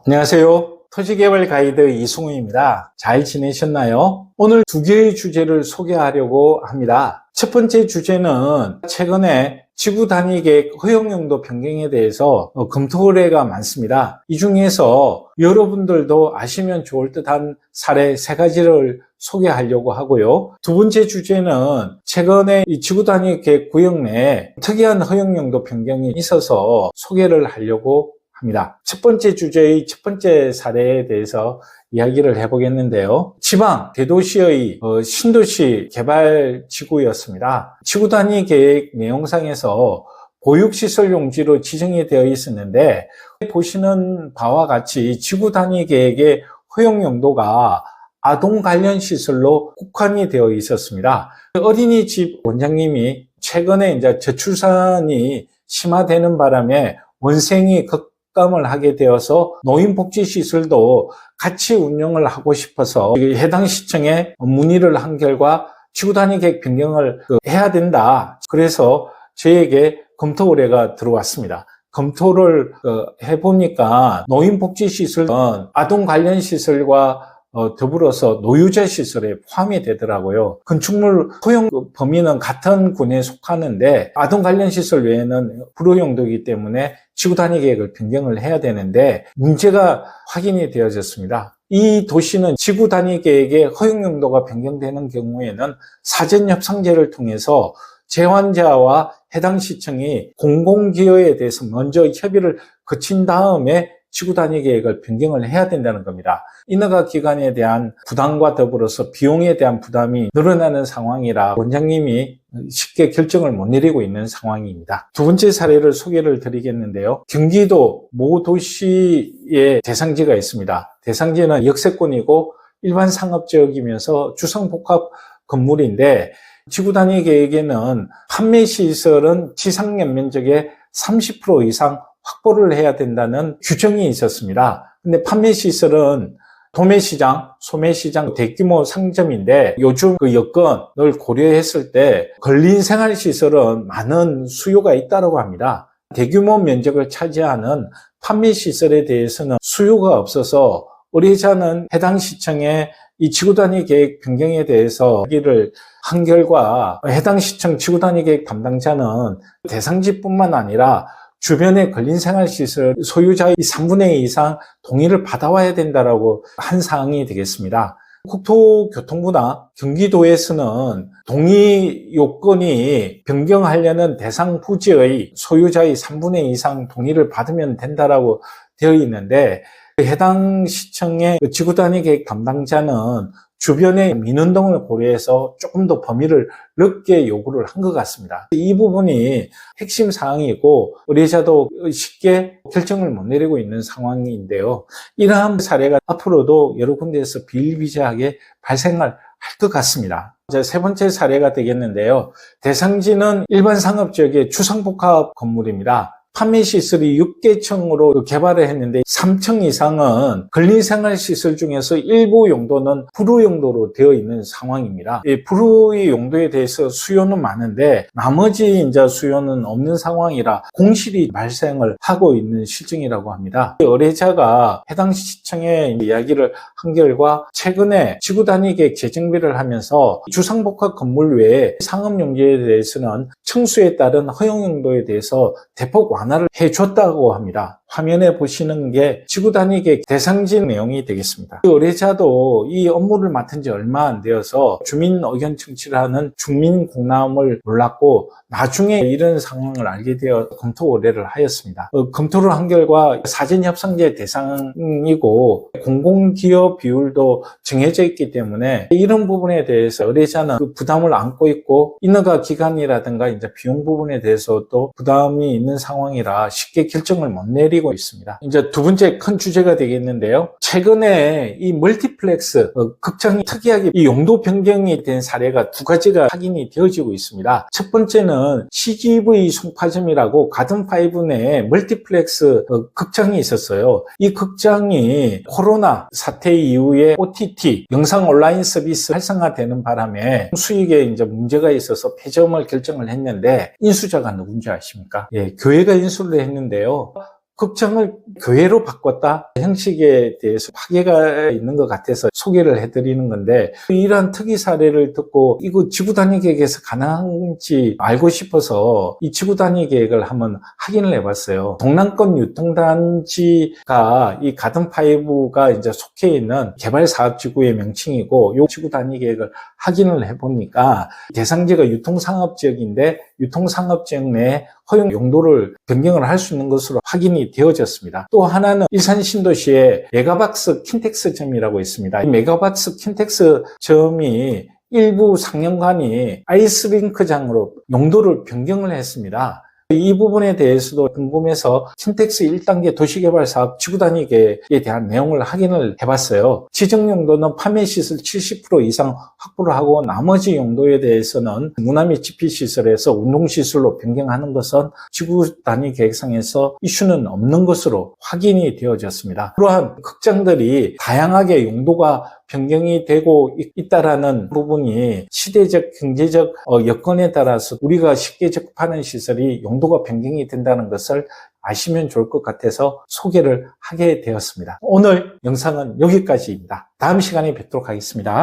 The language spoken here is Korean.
안녕하세요. 토지개발 가이드 이승우입니다. 잘 지내셨나요? 오늘 두 개의 주제를 소개하려고 합니다. 첫 번째 주제는 최근에 지구 단위 계획 허용용도 변경에 대해서 검토 의뢰가 많습니다. 이 중에서 여러분들도 아시면 좋을 듯한 사례 세 가지를 소개하려고 하고요. 두 번째 주제는 최근에 이 지구 단위 계획 구역 내에 특이한 허용용도 변경이 있어서 소개를 하려고 합니다. 첫 번째 주제의 첫 번째 사례에 대해서 이야기를 해보겠는데요. 지방 대도시의 신도시 개발 지구였습니다. 지구 단위 계획 내용상에서 보육시설 용지로 지정이 되어 있었는데 보시는 바와 같이 지구 단위 계획의 허용 용도가 아동 관련 시설로 국한이 되어 있었습니다. 어린이집 원장님이 최근에 이제 저출산이 심화되는 바람에 원생이 급감을 하게 되어서 노인복지시설도 같이 운영을 하고 싶어서 해당 시청에 문의를 한 결과 지구 단위 계획 변경을 해야 된다. 그래서 저에게 검토 의뢰가 들어왔습니다. 검토를 해보니까 노인복지시설은 아동 관련 시설과 더불어서 노유자 시설에 포함이 되더라고요. 건축물 허용 범위는 같은 군에 속하는데 아동 관련 시설 외에는 불허용도이기 때문에 지구 단위 계획을 변경을 해야 되는데 문제가 확인이 되어졌습니다. 이 도시는 지구 단위 계획의 허용 용도가 변경되는 경우에는 사전 협상제를 통해서 제환자와 해당 시청이 공공기여에 대해서 먼저 협의를 거친 다음에 지구 단위 계획을 변경을 해야 된다는 겁니다. 인허가 기간에 대한 부담과 더불어서 비용에 대한 부담이 늘어나는 상황이라 원장님이 쉽게 결정을 못 내리고 있는 상황입니다. 두 번째 사례를 소개를 드리겠는데요. 경기도 모 도시에 대상지가 있습니다. 대상지는 역세권이고 일반 상업지역이면서 주상복합 건물인데 지구 단위 계획에는 판매 시설은 지상 연면적의 30% 이상 확보를 해야 된다는 규정이 있었습니다. 근데 판매 시설은 도매시장, 소매시장 대규모 상점인데 요즘 그 여건을 고려했을 때 근린 생활시설은 많은 수요가 있다고 합니다. 대규모 면적을 차지하는 판매 시설에 대해서는 수요가 없어서 의뢰자는 해당 시청에 이 지구 단위 계획 변경에 대해서 얘기를 한 결과 해당 시청 지구 단위 계획 담당자는 대상지뿐만 아니라 주변의 근린생활시설 소유자의 3분의 2 이상 동의를 받아와야 된다라고 한 사항이 되겠습니다. 국토교통부나 경기도에서는 동의 요건이 변경하려는 대상 부지의 소유자의 3분의 2 이상 동의를 받으면 된다라고 되어 있는데 해당 시청의 지구 단위 계획 담당자는 주변의 민원등을 고려해서 조금 더 범위를 넓게 요구를 한 것 같습니다. 이 부분이 핵심 사항이고 의뢰자도 쉽게 결정을 못 내리고 있는 상황인데요. 이러한 사례가 앞으로도 여러 군데에서 비일비재하게 발생을 할 것 같습니다. 세 번째 사례가 되겠는데요. 대상지는 일반 상업지역의 주상복합 건물입니다. 판매시설이 6개층으로 개발을 했는데 3층 이상은 근린생활시설 중에서 일부 용도는 불허용도로 되어 있는 상황입니다. 이 불허의 용도에 대해서 수요는 많은데 나머지 이제 수요는 없는 상황이라 공실이 발생을 하고 있는 실정이라고 합니다. 의뢰자가 해당 시청에 이야기를 한 결과 최근에 지구 단위 계획 재정비를 하면서 주상복합 건물 외에 상업용지에 대해서는 층수에 따른 허용용도에 대해서 대폭 완화를 해줬다고 합니다. 화면에 보시는 게 지구 단위 계획 대상지 내용이 되겠습니다. 의뢰자도 이 업무를 맡은 지 얼마 안 되어서 주민 의견 청취를 하는 주민 공람을 몰랐고 나중에 이런 상황을 알게 되어 검토 의뢰를 하였습니다. 검토를 한 결과 사전 협상제 대상이고 공공기여 비율도 정해져 있기 때문에 이런 부분에 대해서 의뢰자는 그 부담을 안고 있고 인허가 기간이라든가 이제 비용 부분에 대해서도 부담이 있는 상황이라 쉽게 결정을 못 내리고 있습니다. 이제 두 번째 큰 주제가 되겠는데요. 최근에 이 멀티플렉스 극장이 특이하게 이 용도 변경이 된 사례가 두 가지가 확인이 되어지고 있습니다. 첫 번째는 CGV 송파점이라고 가든5 내에 멀티플렉스 극장이 있었어요. 이 극장이 코로나 사태 이후에 OTT 영상 온라인 서비스 활성화되는 바람에 수익에 이제 문제가 있어서 폐점을 결정을 했는데 인수자가 누군지 아십니까? 예, 교회가 인수를 했는데요. 극장을 교회로 바꿨다? 형식에 대해서 파괴가 있는 것 같아서 소개를 해드리는 건데, 이러한 특이 사례를 듣고 이거 지구 단위 계획에서 가능한지 알고 싶어서 이 지구 단위 계획을 한번 확인을 해봤어요. 동남권 유통단지가 이 가든5가 이제 속해 있는 개발사업지구의 명칭이고, 이 지구 단위 계획을 확인을 해보니까 대상지가 유통상업지역인데 유통상업지역 내 허용 용도를 변경을 할 수 있는 것으로 확인이 되어졌습니다. 또 하나는 일산 신도시에 메가박스 킨텍스점이라고 있습니다. 이 메가박스 킨텍스점이 일부 상영관이 아이스링크장으로 용도를 변경을 했습니다. 이 부분에 대해서도 궁금해서 킨텍스 1단계 도시개발사업 지구단위 계획에 대한 내용을 확인을 해봤어요. 지정 용도는 판매시설 70% 이상 확보를 하고 나머지 용도에 대해서는 문화 및 집필시설에서 운동시설로 변경하는 것은 지구단위 계획상에서 이슈는 없는 것으로 확인이 되어졌습니다. 그러한 극장들이 다양하게 용도가 변경이 되고 있다라는 부분이 시대적, 경제적 여건에 따라서 우리가 쉽게 접하는 시설이 용도가 변경이 된다는 것을 아시면 좋을 것 같아서 소개를 하게 되었습니다. 오늘 영상은 여기까지입니다. 다음 시간에 뵙도록 하겠습니다.